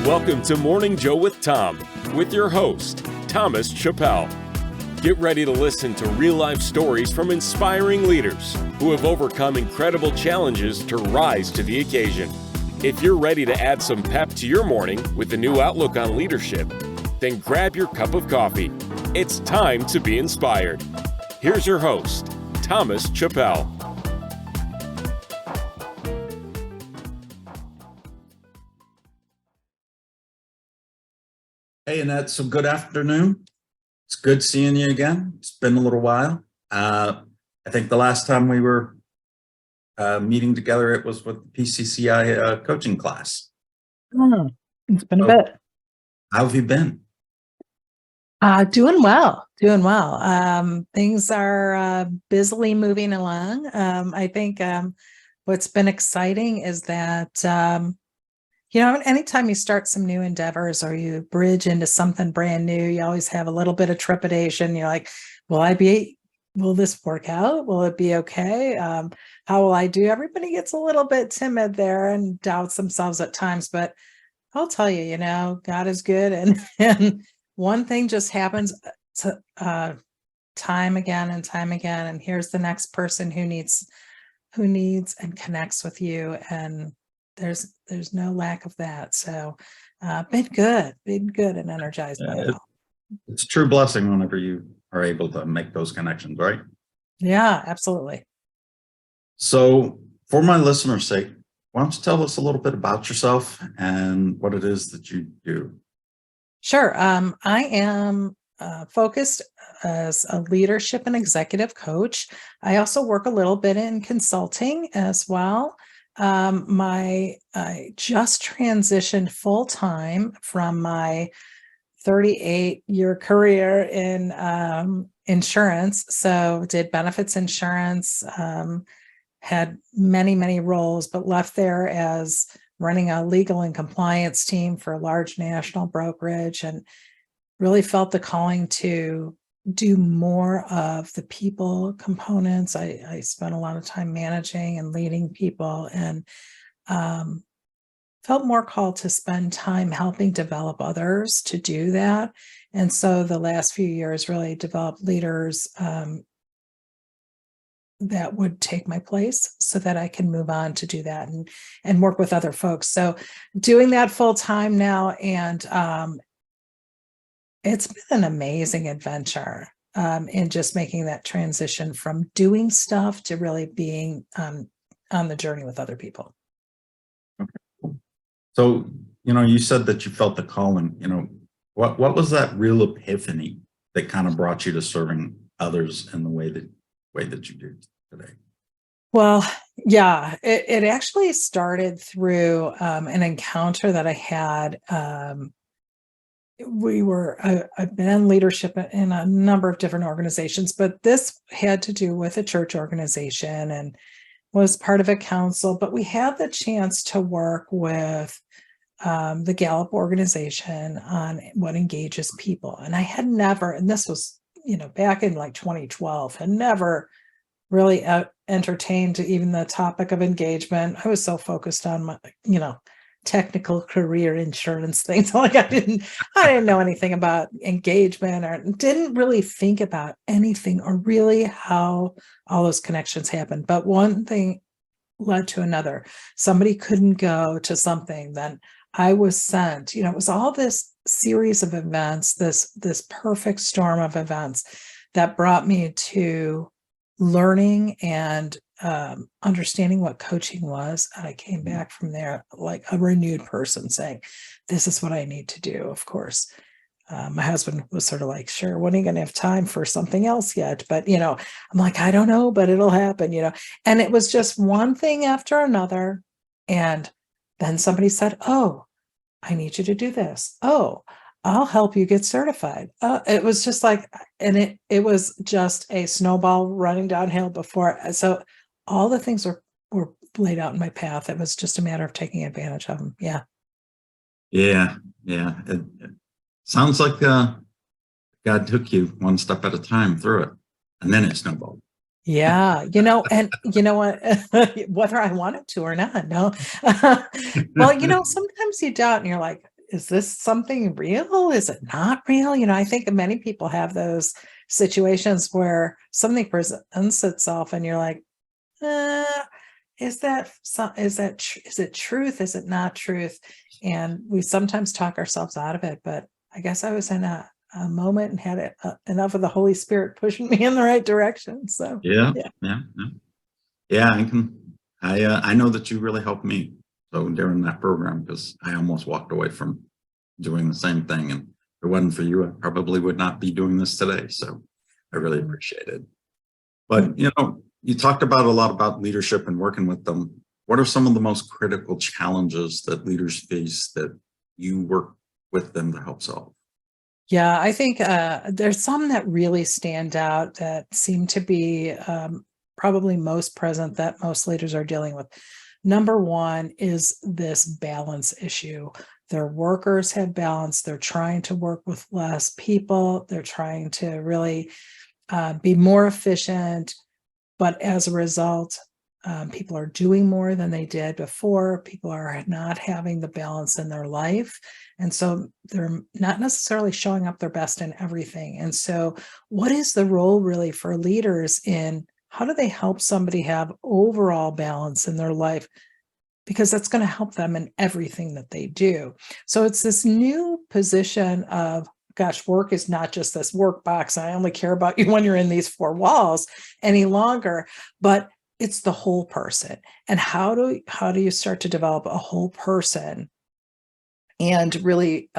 Welcome to Morning Joe with Tom, with your host, Thomas Chappell. Get ready to listen to real-life stories from inspiring leaders who have overcome incredible challenges to rise to the occasion. If you're ready to add some pep to your morning with a new outlook on leadership, then grab your cup of coffee. It's time to be inspired. Here's your host, Thomas Chappell. Hey, Annette, so good afternoon. It's good seeing you again. It's been a little while. I think the last time we were meeting together, it was with the PCCI coaching class. It's been a bit. How have you been? Doing well. Things are busily moving along. I think what's been exciting is that anytime you start some new endeavors or you bridge into something brand new, you always have a little bit of trepidation. You're like, will this work out? Will it be okay? How will I do? Everybody gets a little bit timid there and doubts themselves at times, but I'll tell you, God is good. And one thing just happens time again and time again. And here's the next person who needs and connects with you. And there's no lack of that. So been good and energized by it all. It's a true blessing whenever you are able to make those connections, right? Yeah, absolutely. So for my listeners' sake, why don't you tell us a little bit about yourself and what it is that you do? Sure. I am focused as a leadership and executive coach. I also work a little bit in consulting as well. I just transitioned full-time from my 38-year career in insurance. So did benefits insurance, had many roles, but left there as running a legal and compliance team for a large national brokerage, and really felt the calling to do more of the people components. I spent a lot of time managing and leading people, and felt more called to spend time helping develop others to do that. And so the last few years really developed leaders that would take my place so that I can move on to do that and work with other folks. So doing that full time now, and it's been an amazing adventure in just making that transition from doing stuff to really being on the journey with other people. Okay. So, you said that you felt the calling. What was that real epiphany that kind of brought you to serving others in the way that you do today? Well, yeah, it actually started through an encounter that I had. I've been in leadership in a number of different organizations, but this had to do with a church organization and was part of a council. But we had the chance to work with the Gallup organization on what engages people. And I had never, and this was, back in like 2012, had never really entertained even the topic of engagement. I was so focused on my, technical career insurance things. Like I didn't know anything about engagement, or didn't really think about anything or really how all those connections happen. But one thing led to another. Somebody couldn't go to something, then I was sent. It was all this series of events, this perfect storm of events that brought me to learning and understanding what coaching was. And I came back from there like a renewed person, saying, this is what I need to do. Of course, my husband was sort of like, sure, when are you going to have time for something else yet? But, I'm like, I don't know, but it'll happen, and it was just one thing after another. And then somebody said, oh, I need you to do this. Oh, I'll help you get certified. It was just like, and it was just a snowball running downhill before. So all the things were laid out in my path. It was just a matter of taking advantage of them. Yeah. Yeah. It sounds like God took you one step at a time through it, and then it snowballed. Yeah, and you know what, whether I wanted to or not, no. Well, sometimes you doubt and you're like, is this something real? Is it not real? I think many people have those situations where something presents itself and you're like, is it truth? Is it not truth? And we sometimes talk ourselves out of it, but I guess I was in a moment and had enough of the Holy Spirit pushing me in the right direction. So Yeah. I know that you really helped me. So during that program, because I almost walked away from doing the same thing. And if it wasn't for you, I probably would not be doing this today. So I really appreciate it. But, you talked about a lot about leadership and working with them. What are some of the most critical challenges that leaders face that you work with them to help solve? Yeah, I think there's some that really stand out that seem to be probably most present that most leaders are dealing with. Number one is this balance issue. Their workers have balance. They're trying to work with less people. They're trying to really be more efficient. But as a result, people are doing more than they did before. People are not having the balance in their life. And so they're not necessarily showing up their best in everything. And so what is the role really for leaders in how do they help somebody have overall balance in their life? Because that's going to help them in everything that they do. So it's this new position of, gosh, work is not just this work box. I only care about you when you're in these four walls any longer, but it's the whole person. And how do you start to develop a whole person and really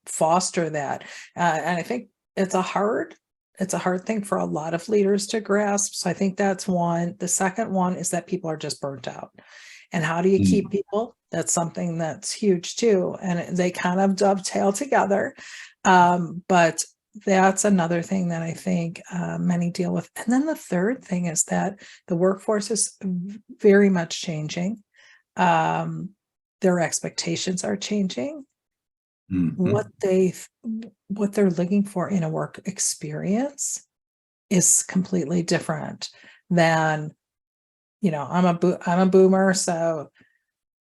foster that? And I think it's a hard thing for a lot of leaders to grasp. So I think that's one. The second one is that people are just burnt out. And how do you keep people? That's something that's huge too. And they kind of dovetail together. But that's another thing that I think many deal with. And then the third thing is that the workforce is very much changing. Their expectations are changing. What they're looking for in a work experience is completely different than, I'm a boomer, so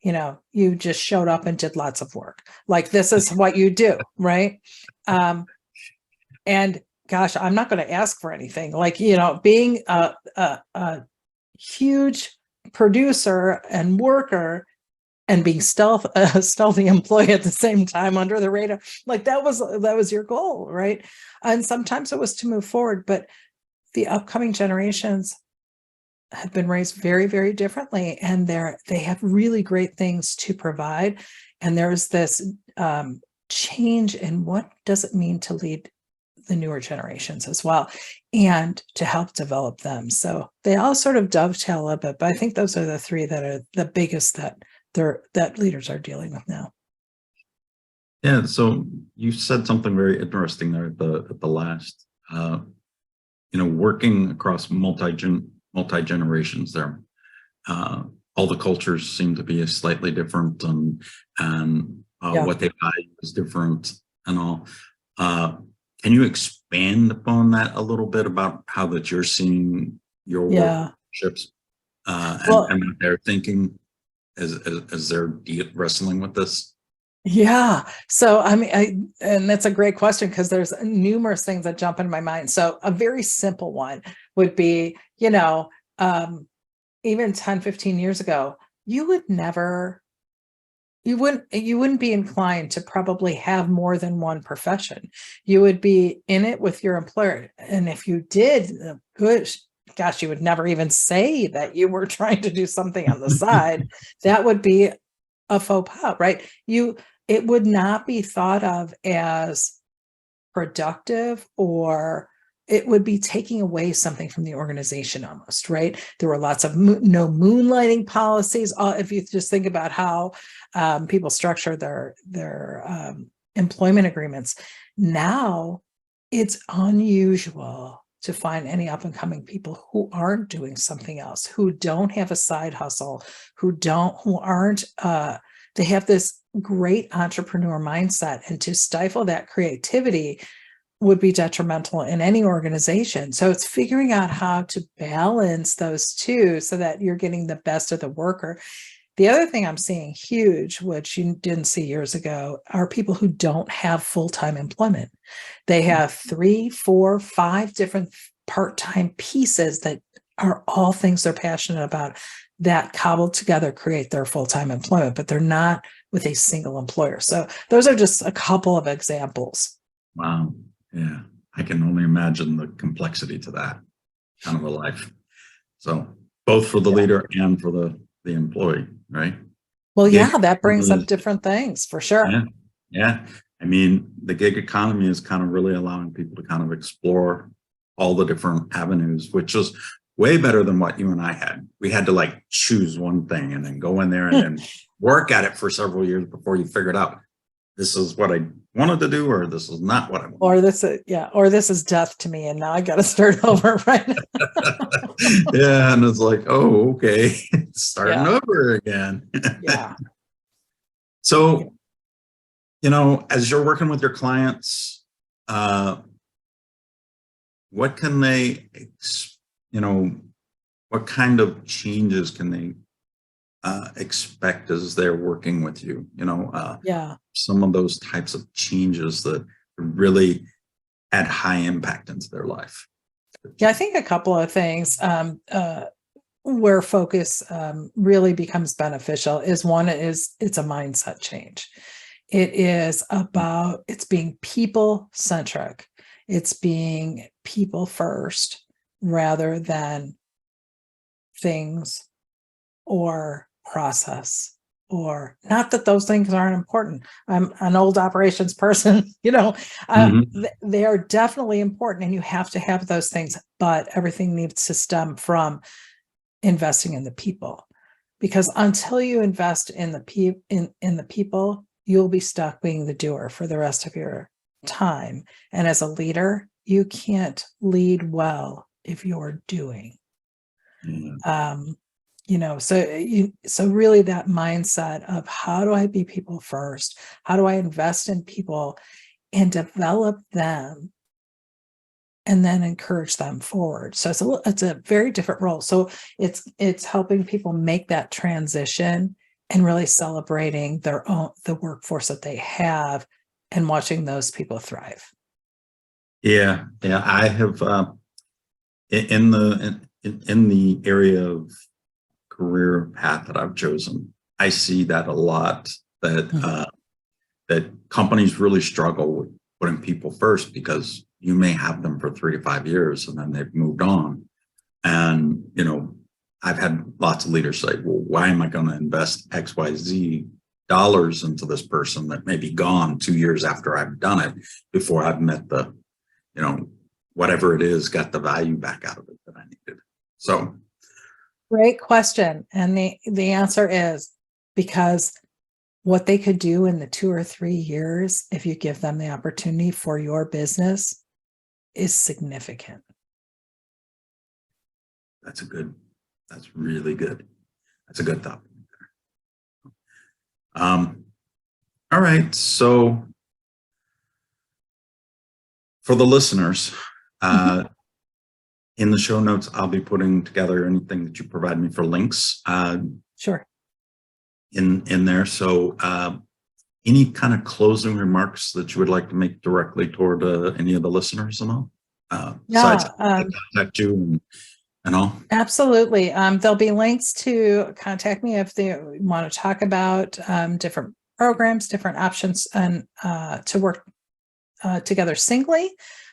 you just showed up and did lots of work. Like, this is what you do, right? And gosh, I'm not going to ask for anything. Like, being a huge producer and worker and being a stealthy employee at the same time under the radar, like that was your goal, right? And sometimes it was to move forward, but the upcoming generations have been raised very, very differently, and they have really great things to provide. And there's this change in what does it mean to lead the newer generations as well, and to help develop them. So they all sort of dovetail a bit, but I think those are the three that are the biggest that leaders are dealing with now. Yeah. So you said something very interesting there at the last. Working across multi-generations there. All the cultures seem to be slightly different, and what they value is different and all. Can you expand upon that a little bit about how that you're seeing your relationships and what they're thinking as they're wrestling with this? Yeah. So, I mean, and that's a great question because there's numerous things that jump in my mind. So a very simple one would be, even 10, 15 years ago, you wouldn't be inclined to probably have more than one profession. You would be in it with your employer. And if you did, gosh, you would never even say that you were trying to do something on the side. That would be a faux pas, right? It would not be thought of as productive, or it would be taking away something from the organization almost, right? There were lots of no moonlighting policies. If you just think about how people structure their employment agreements, now it's unusual to find any up and coming people who aren't doing something else, who don't have a side hustle, they have this great entrepreneur mindset, and to stifle that creativity would be detrimental in any organization. So it's figuring out how to balance those two so that you're getting the best of the worker. The other thing I'm seeing huge, which you didn't see years ago, are people who don't have full-time employment. They have 3, 4, 5 different part-time pieces that are all things they're passionate about that cobbled together create their full-time employment, but they're not with a single employer. So those are just a couple of examples. Wow. Yeah. I can only imagine the complexity to that kind of a life. So both for the leader and for the employee, right? Well, Gig yeah, that brings economy up different things for sure. Yeah. Yeah. I mean, the gig economy is kind of really allowing people to kind of explore all the different avenues, which is way better than what you and I had. We had to like choose one thing and then go in there and then work at it for several years before you figured out this is what I wanted to do, or this is not what I wanted. Or this is death to me, and now I got to start over, right? Yeah, and it's like, oh, okay, starting over again. Yeah. So, as you're working with your clients, what can they, what kind of changes can they expect as they're working with you? Some of those types of changes that really add high impact into their life. Yeah, I think a couple of things where focus really becomes beneficial is one is it's a mindset change. It's being people centric. It's being people first rather than things or process, or not that those things aren't important. I'm an old operations person, they are definitely important and you have to have those things, but everything needs to stem from investing in the people, because until you invest in the people, you'll be stuck being the doer for the rest of your time. And as a leader, you can't lead well if you're doing. So really that mindset of how do I be people first? How do I invest in people and develop them and then encourage them forward? So it's a very different role. So it's helping people make that transition and really celebrating the workforce that they have and watching those people thrive. Yeah. I have in the area of career path that I've chosen, I see that a lot, that that companies really struggle with putting people first, because you may have them for 3 to 5 years and then they've moved on. And, I've had lots of leaders say, well, why am I going to invest XYZ dollars into this person that may be gone 2 years after I've done it, before I've met the, whatever it is, got the value back out of it that I needed. So great question. And the answer is because what they could do in the 2 or 3 years, if you give them the opportunity for your business, is significant. That's really good. That's a good thought. All right. So for the listeners, in the show notes, I'll be putting together anything that you provide me for links. Sure. In there. So any kind of closing remarks that you would like to make directly toward any of the listeners and all? Besides contact you and all? Absolutely. There'll be links to contact me if they want to talk about different programs, different options, and to work together singly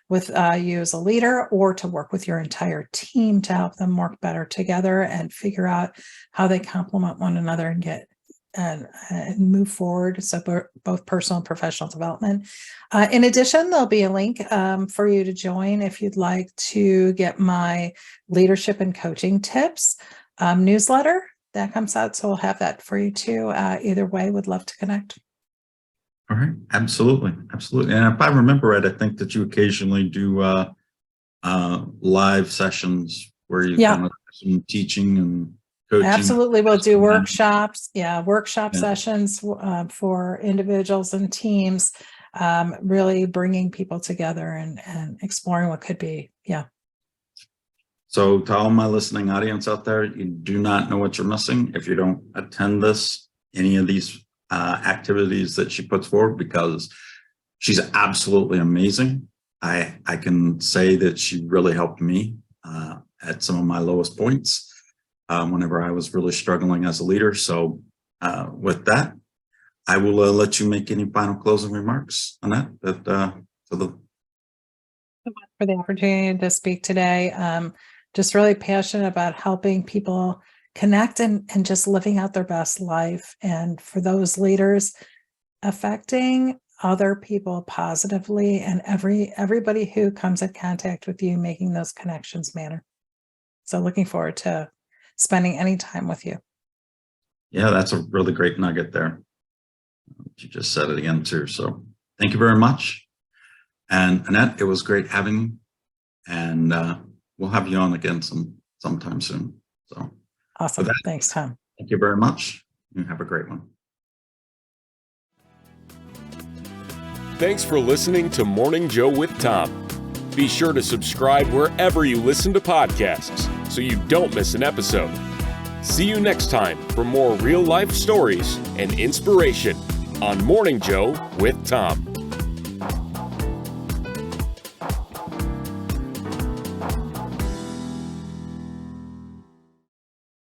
with you as a leader, or to work with your entire team to help them work better together and figure out how they complement one another and get and move forward. So both personal and professional development. In addition, there'll be a link for you to join if you'd like to get my leadership and coaching tips newsletter that comes out. So we'll have that for you too. Either way, would love to connect. All right. Absolutely. And if I remember right, I think that you occasionally do live sessions where you kind of do some teaching and coaching. Absolutely. We'll do workshops. Sessions for individuals and teams, really bringing people together and exploring what could be. Yeah. So to all my listening audience out there, you do not know what you're missing if you don't attend any of these activities that she puts forward, because she's absolutely amazing. I can say that she really helped me at some of my lowest points whenever I was really struggling as a leader. So with that, I will let you make any final closing remarks, Annette, for the opportunity to speak today. Just really passionate about helping people connect and just living out their best life. And for those leaders, affecting other people positively, and everybody who comes in contact with you, making those connections matter. So looking forward to spending any time with you. Yeah, that's a really great nugget there. You just said it again too. So thank you very much. And Annette, it was great having you. And we'll have you on again sometime soon. So awesome. Thanks, Tom. Thank you very much. You have a great one. Thanks for listening to Morning Joe with Tom. Be sure to subscribe wherever you listen to podcasts so you don't miss an episode. See you next time for more real life stories and inspiration on Morning Joe with Tom.